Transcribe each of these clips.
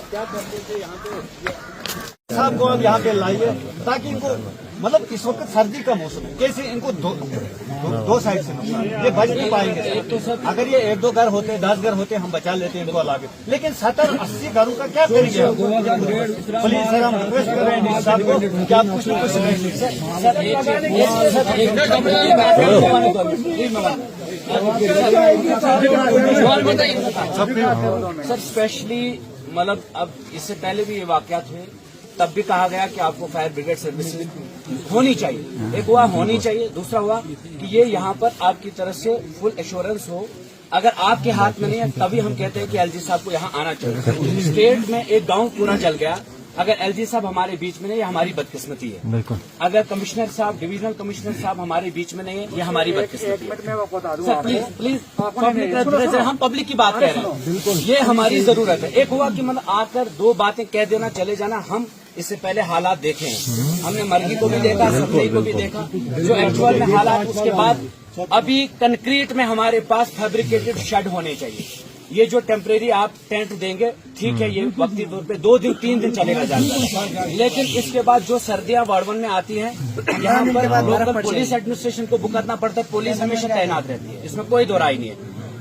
क्या करते थे यहाँ पे साहब को अब यहाँ पे लाइए ताकि इनको मतलब इस वक्त सर्दी का मौसम है, कैसे इनको दो साइड से ये बच नहीं पाएंगे। अगर ये 1-2 घर होते 10 घर होते हम बचा लेते इनको अलावे, लेकिन 70-80 घरों का क्या करेंगे। प्लीज सर हम रिक्वेस्ट कर रहे हैं साहब को कि आप कुछ न कुछ सर स्पेशली मतलब अब इससे पहले भी ये वाकयात हुए, तब भी कहा गया कि आपको फायर ब्रिगेड सर्विस होनी चाहिए। एक हुआ होनी चाहिए, दूसरा हुआ कि ये यहाँ पर आपकी तरफ से फुल एश्योरेंस हो। अगर आपके हाथ में नहीं है तभी हम कहते हैं कि एलजी साहब को यहाँ आना चाहिए। स्टेट में एक गांव पूरा जल गया, अगर एलजी साहब हमारे बीच में नहीं, ये हमारी बदकिस्मती है। बिल्कुल। अगर कमिश्नर साहब, डिविजनल कमिश्नर साहब हमारे बीच में नहीं है, ये हमारी बदकिस्मती है। सर प्लीज पब्लिक, हम पब्लिक की बात कह रहे हैं, बिल्कुल ये हमारी जरूरत है। एक हुआ कि मतलब आकर 2 बातें कह देना चले जाना, हम इससे पहले हालात देखे हैं, हमने मरगी को भी देखा, सफाई को भी देखा, जो एक्चुअल में हालात। उसके बाद अभी कंक्रीट में हमारे पास फैब्रिकेटेड शेड होने चाहिए। ये जो टेम्परेरी आप टेंट देंगे ठीक है, ये वक्ती तौर पे 2 दिन 3 दिन चलेगा जाता, लेकिन इसके बाद जो सर्दियां वार्ड 1 में आती हैं, यहाँ पर लोकल पुलिस एडमिनिस्ट्रेशन को बुक करना पड़ता है। पुलिस हमेशा तैनात रहती है, इसमें कोई दो राय नहीं है,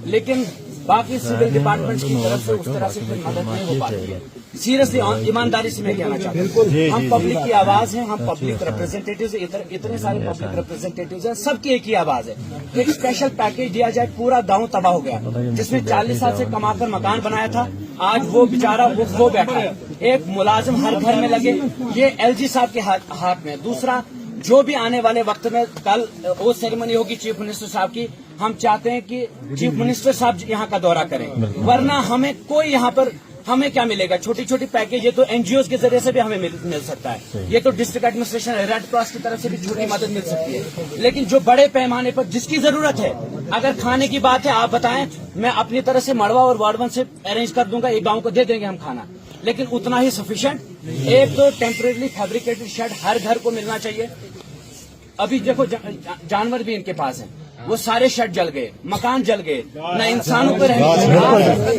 लेकिन बाकी सिविल डिपार्टमेंट्स की तरफ से उस तरह से कोई मदद नहीं हो पाती है। सीरियसली ईमानदारी से मैं कहना चाहता हूँ, हम पब्लिक की आवाज हैं, हम पब्लिक रिप्रेजेंटेटिव्स, इतने सारे पब्लिक रिप्रेजेंटेटिव्स हैं, सबकी एक ही आवाज है। एक स्पेशल पैकेज दिया जाए, पूरा गांव तबाह हो गया, जिसमें 40 साल से कमाकर मकान बनाया था, आज वो बेचारा वो बैठा है। एक मुलाजिम हर घर में लगे, ये एलजी साहब के हाथ में। दूसरा, जो भी आने वाले वक्त में कल वो सेरेमनी होगी चीफ मिनिस्टर साहब की, हम चाहते हैं कि चीफ मिनिस्टर साहब यहाँ का दौरा करें, वरना हमें कोई यहाँ पर हमें क्या मिलेगा। छोटी छोटी पैकेज, ये तो एनजीओ के जरिए से भी हमें मिल सकता है, ये तो डिस्ट्रिक्ट एडमिनिस्ट्रेशन रेड क्रॉस की तरफ से भी छोटी मदद मिल सकती है, लेकिन जो बड़े पैमाने पर जिसकी जरूरत है, अगर खाने की बात है आप बताएं, मैं अपनी तरफ से मड़वा और वार्ड 1 से अरेंज कर दूंगा, एक गांव को दे देंगे हम खाना, लेकिन उतना ही सफिशिएंट। एक तो टेम्परेरी फैब्रिकेटेड शेड हर घर को मिलना चाहिए। अभी देखो जानवर भी इनके पास हैं, वो सारे शेड जल गए, मकान जल गए, न इंसानों पर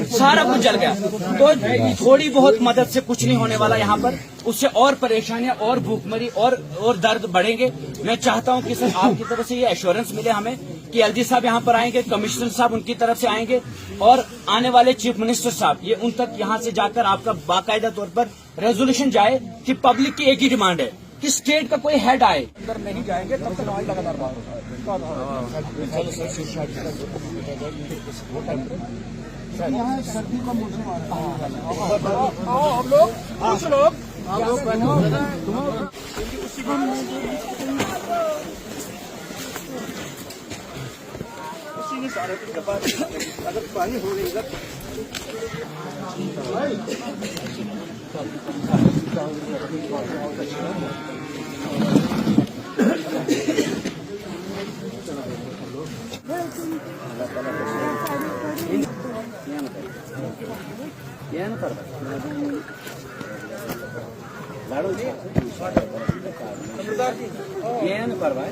सारा कुछ जल गया। तो थोड़ी बहुत मदद से कुछ नहीं होने वाला यहाँ पर, उससे और परेशानियां और भूखमरी और दर्द बढ़ेंगे। मैं चाहता हूँ कि सर आपकी तरफ से ये एश्योरेंस मिले हमें कि एलजी साहब यहाँ पर आएंगे, कमिश्नर साहब उनकी तरफ से आएंगे, और आने वाले चीफ मिनिस्टर साहब ये उन तक यहाँ से जाकर आपका बाकायदा तौर पर रेजोल्यूशन जाए कि पब्लिक की एक ही डिमांड है कि स्टेट का कोई हेड आए। अंदर नहीं जाएंगे तब तक ऑयल लगातार बाहर होगा। सर्दी का मौसम आ रहा है, हम लोग कुछ लोग उसी के सारे अगर पानी हो रही है लाडो जी ये परवाह